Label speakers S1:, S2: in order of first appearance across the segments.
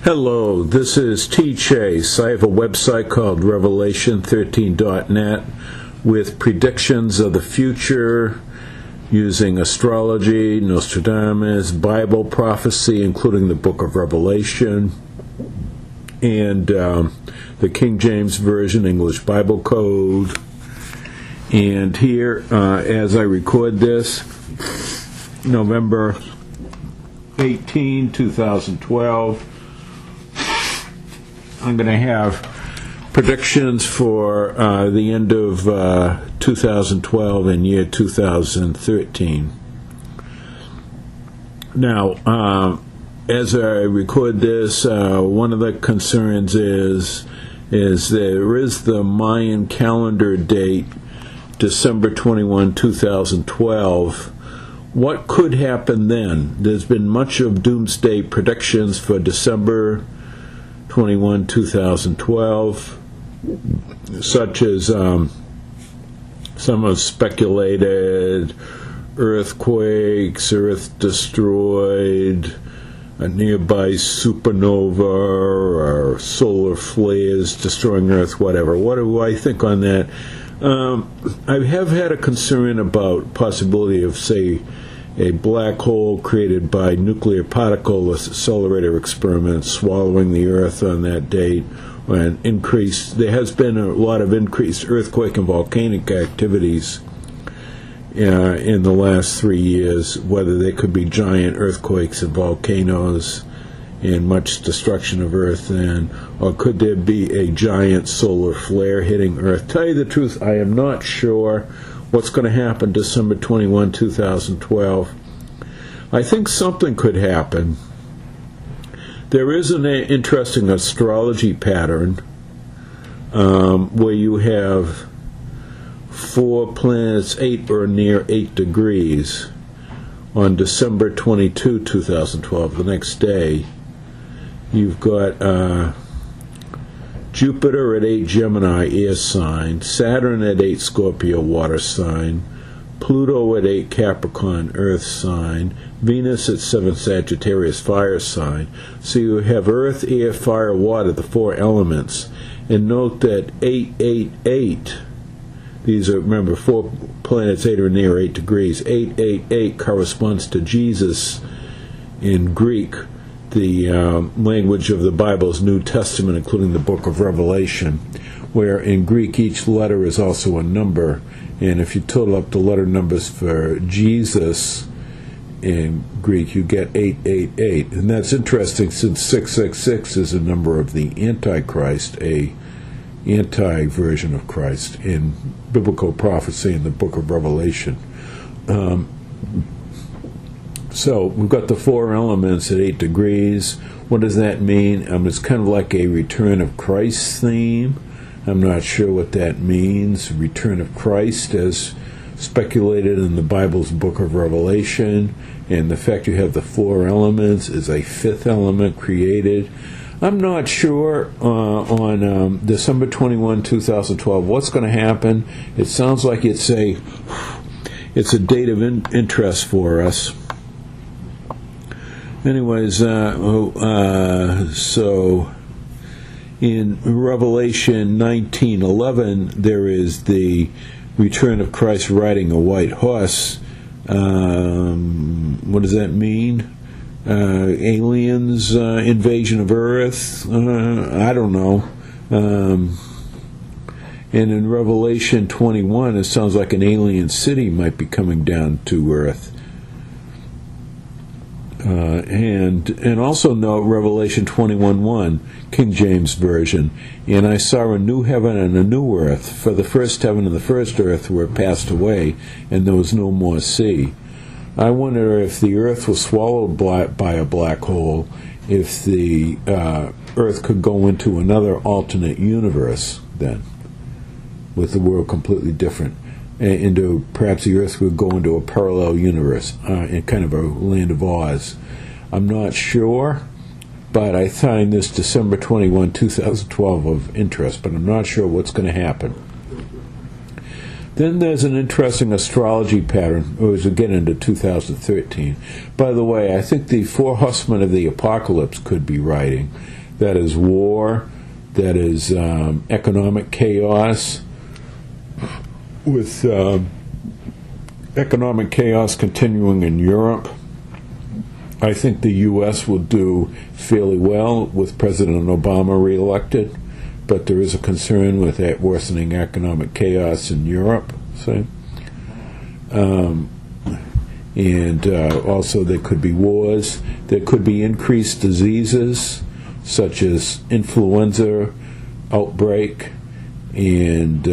S1: Hello, this is T. Chase. I have a website called Revelation13.net with predictions of the future using astrology, Nostradamus, Bible prophecy, including the book of Revelation, and the King James Version English Bible Code. And here, as I record this, November 18, 2012, I'm going to have predictions for the end of 2012 and year 2013. Now, as I record this, one of the concerns is there is the Mayan calendar date, December 21, 2012. What could happen then? There's been much of doomsday predictions for December 21, 2012, such as some have speculated earthquakes, earth destroyed, a nearby supernova, or solar flares destroying Earth, whatever. What do I think on that? I have had a concern about possibility of, say, a black hole created by nuclear particle accelerator experiments swallowing the Earth on that date, and there has been a lot of increased earthquake and volcanic activities in the last 3 years, whether they could be giant earthquakes and volcanoes and much destruction of Earth then, or could there be a giant solar flare hitting Earth? Tell you the truth, I am not sure what's going to happen December 21, 2012. I think something could happen. There is an interesting astrology pattern where you have 4 planets 8 or near 8 degrees on December 22, 2012, the next day. You've got Jupiter at 8 Gemini, air sign, Saturn at 8 Scorpio, water sign, Pluto at 8 Capricorn, earth sign, Venus at 7 Sagittarius, fire sign. So you have earth, air, fire, water, the 4 elements. And note that 888, these are, remember, 4 planets 8 or near 8 degrees. 888 corresponds to Jesus in Greek, the language of the Bible's New Testament, including the book of Revelation, where in Greek each letter is also a number, and if you total up the letter numbers for Jesus in Greek, you get 888. And that's interesting, since 666 is a number of the Antichrist, a anti-version of Christ in biblical prophecy in the book of Revelation. So we've got the 4 elements at 8 degrees. What does that mean? It's kind of like a return of Christ theme. I'm not sure what that means. Return of Christ as speculated in the Bible's book of Revelation. And the fact you have the 4 elements is a 5th element created. I'm not sure on December 21, 2012, what's going to happen. It sounds like it's a date of interest for us. Anyways, so in Revelation 19:11, there is the return of Christ riding a white horse. What does that mean? Aliens, invasion of Earth? I don't know. And in Revelation 21, it sounds like an alien city might be coming down to Earth. And also note Revelation 21:1, King James Version. And I saw a new heaven and a new earth, for the first heaven and the first earth were passed away, and there was no more sea. I wonder if the earth was swallowed by a black hole, if the earth could go into another alternate universe then, with the world completely different. Into perhaps the earth would go into a parallel universe, in kind of a land of Oz. I'm not sure, but I find this December 21, 2012 of interest, but I'm not sure what's going to happen. Then there's an interesting astrology pattern, as we get into 2013. By the way, I think the four horsemen of the apocalypse could be writing. That is war, that is economic chaos, with economic chaos continuing in Europe. I think the U.S. will do fairly well with President Obama reelected, but there is a concern with that worsening economic chaos in Europe. See? And also there could be wars. There could be increased diseases, such as influenza outbreak and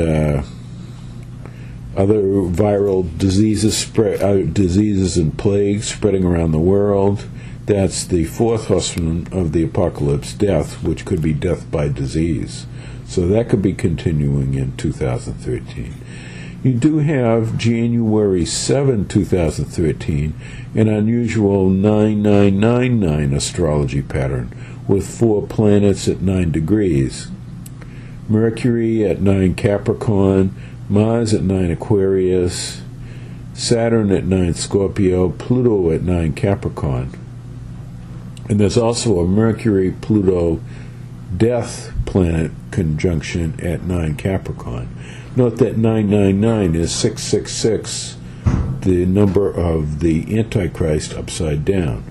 S1: other viral diseases and plagues spreading around the world. That's the fourth horseman of the apocalypse, death, which could be death by disease. So that could be continuing in 2013. You do have January 7, 2013, an unusual 9999 astrology pattern with 4 planets at 9 degrees. Mercury at 9 Capricorn, Mars at 9 Aquarius, Saturn at 9 Scorpio, Pluto at 9 Capricorn. And there's also a Mercury-Pluto death planet conjunction at 9 Capricorn. Note that 999 is 666, the number of the Antichrist upside down.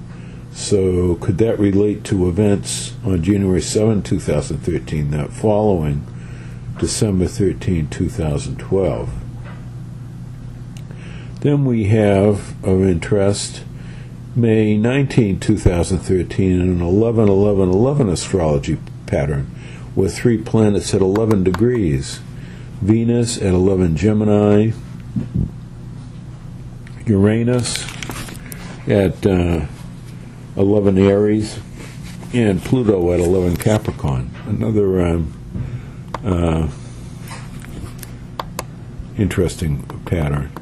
S1: So could that relate to events on January 7, 2013, that following December 13, 2012? Then we have, of interest, May 19, 2013, an 11-11-11 astrology pattern with 3 planets at 11 degrees. Venus at 11 Gemini, Uranus at 11 Aries, and Pluto at 11 Capricorn. Another interesting pattern.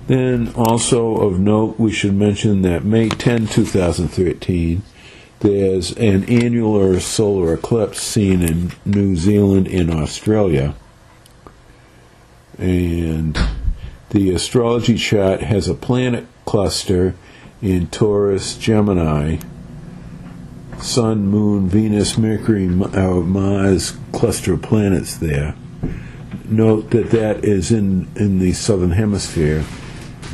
S1: Then also of note, we should mention that May 10, 2013, there's an annular solar eclipse seen in New Zealand and Australia. And the astrology chart has a planet cluster in Taurus, Gemini, Sun, Moon, Venus, Mercury, Mars cluster of planets there. Note that that is in the southern hemisphere,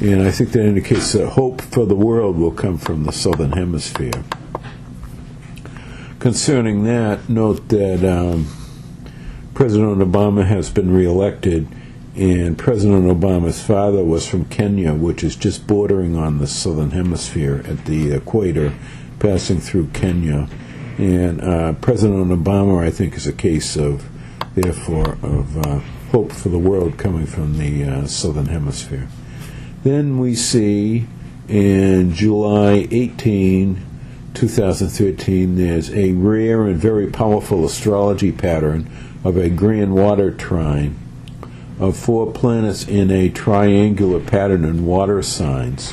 S1: and I think that indicates that hope for the world will come from the southern hemisphere. Concerning that, note that President Obama has been reelected, and President Obama's father was from Kenya, which is just bordering on the southern hemisphere at the equator, passing through Kenya. And President Obama, I think, is a case of, therefore, of hope for the world coming from the southern hemisphere. Then we see in July 18, 2013, there's a rare and very powerful astrology pattern of a grand water trine of 4 planets in a triangular pattern in water signs.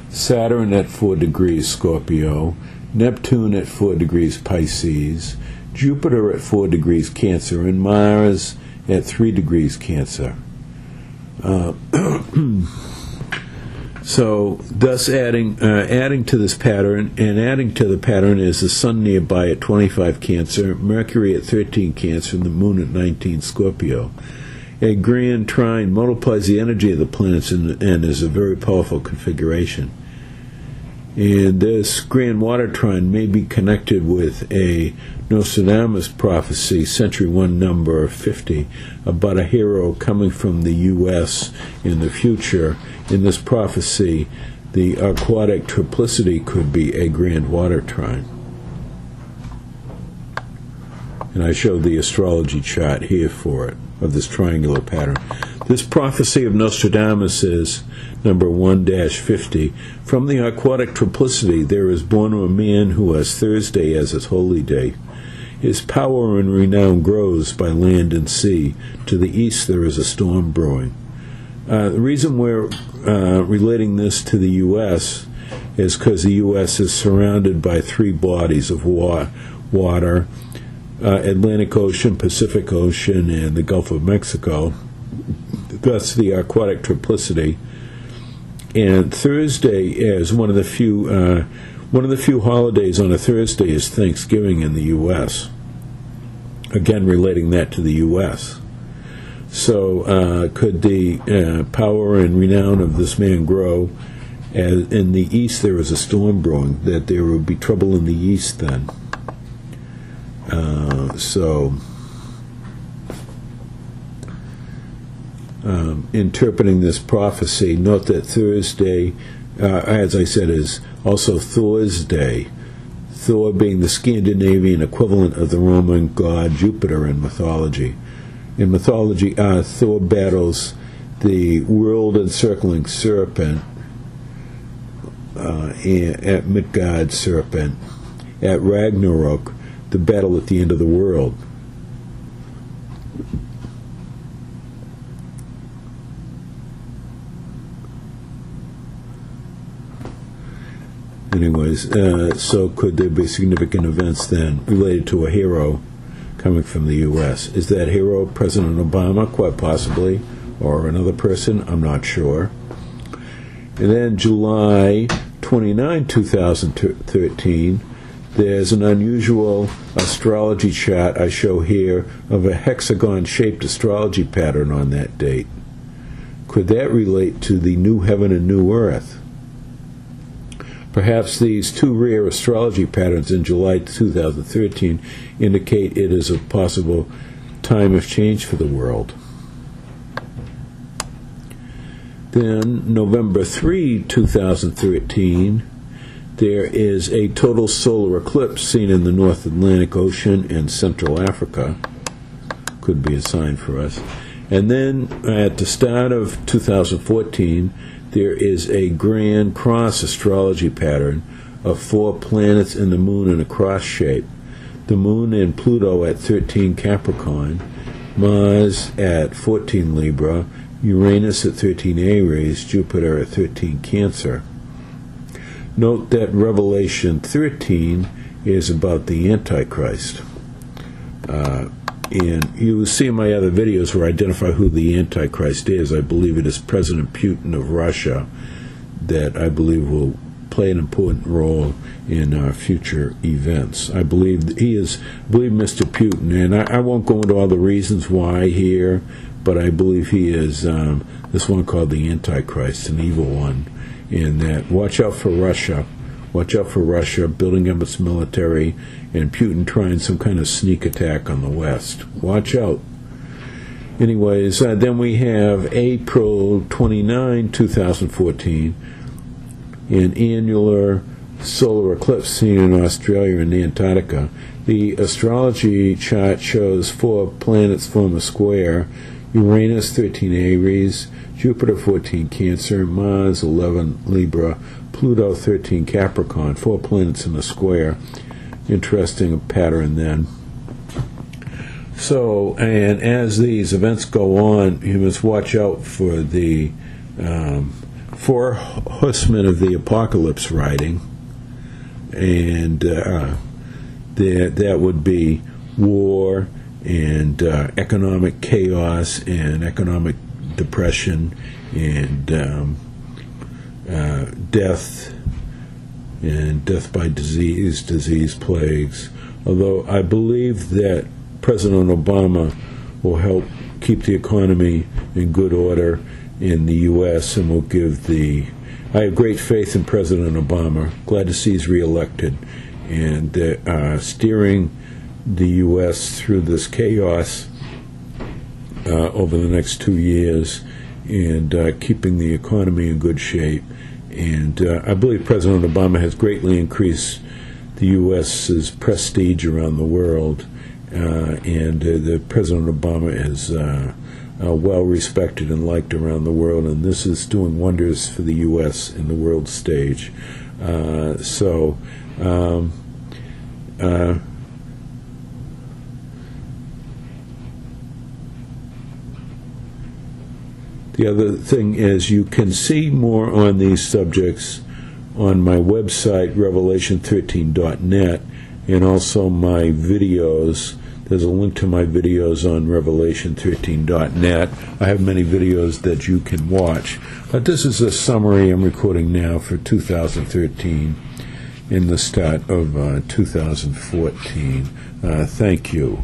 S1: Saturn at 4 degrees Scorpio, Neptune at 4 degrees Pisces, Jupiter at 4 degrees Cancer, and Mars at 3 degrees Cancer. So, thus adding to this pattern, and adding to the pattern is the Sun nearby at 25 Cancer, Mercury at 13 Cancer, and the Moon at 19 Scorpio. A grand trine multiplies the energy of the planets and is a very powerful configuration. And this grand water trine may be connected with a Nostradamus prophecy, Century 1, number 50, about a hero coming from the U.S. in the future. In this prophecy, the aquatic triplicity could be a grand water trine. And I showed the astrology chart here for it, of this triangular pattern. This prophecy of Nostradamus is number 1-50. From the aquatic triplicity, there is born a man who has Thursday as his holy day. His power and renown grows by land and sea. To the east there is a storm brewing. The reason we're relating this to the U.S. is because the U.S. is surrounded by 3 bodies of water, Atlantic Ocean, Pacific Ocean, and the Gulf of Mexico. That's the aquatic triplicity. And Thursday is one of the few holidays on a Thursday is Thanksgiving in the U.S. Again, relating that to the U.S. So could the power and renown of this man grow? As in the east there is a storm brewing, that there would be trouble in the east then. Interpreting this prophecy, note that Thursday, as I said, is also Thor's day. Thor being the Scandinavian equivalent of the Roman god Jupiter in mythology. In mythology, Thor battles the world-encircling serpent at Midgard serpent. At Ragnarok, the battle at the end of the world. Anyways, so could there be significant events then related to a hero coming from the U.S.? Is that hero President Obama? Quite possibly. Or another person? I'm not sure. And then July 29, 2013, there's an unusual astrology chart I show here of a hexagon-shaped astrology pattern on that date. Could that relate to the new heaven and new earth? Perhaps these two rare astrology patterns in July 2013 indicate it is a possible time of change for the world. Then, November 3, 2013, there is a total solar eclipse seen in the North Atlantic Ocean and Central Africa. Could be a sign for us. And then, at the start of 2014, there is a grand cross astrology pattern of 4 planets and the moon in a cross shape. The moon and Pluto at 13 Capricorn, Mars at 14 Libra, Uranus at 13 Aries, Jupiter at 13 Cancer. Note that Revelation 13 is about the Antichrist. And you will see in my other videos where I identify who the Antichrist is. I believe it is President Putin of Russia that I believe will play an important role in future events. I believe Mr. Putin, and I won't go into all the reasons why here, but I believe he is this one called the Antichrist, an evil one, in that watch out for Russia. Watch out for Russia building up its military and Putin trying some kind of sneak attack on the West. Watch out. Anyways, then we have April 29, 2014, an annular solar eclipse seen in Australia and Antarctica. The astrology chart shows 4 planets form a square: Uranus 13 Aries, Jupiter 14 Cancer, Mars 11 Libra, Pluto 13 Capricorn, 4 planets in a square. Interesting pattern then. So, and as these events go on, you must watch out for the 4 horsemen of the apocalypse riding, and that would be war and economic chaos and economic depression and death, and death by disease plagues. Although I believe that President Obama will help keep the economy in good order in the U.S. and will give I have great faith in President Obama. Glad to see he's reelected, and steering the U.S. through this chaos over the next 2 years, and keeping the economy in good shape. And I believe President Obama has greatly increased the U.S.'s prestige around the world, and the President Obama is well respected and liked around the world, and this is doing wonders for the U.S. in the world stage. The other thing is you can see more on these subjects on my website, revelation13.net, and also my videos There's a link to my videos on revelation13.net. I have many videos that you can watch. This is a summary I'm recording now for 2013 in the start of 2014. Thank you.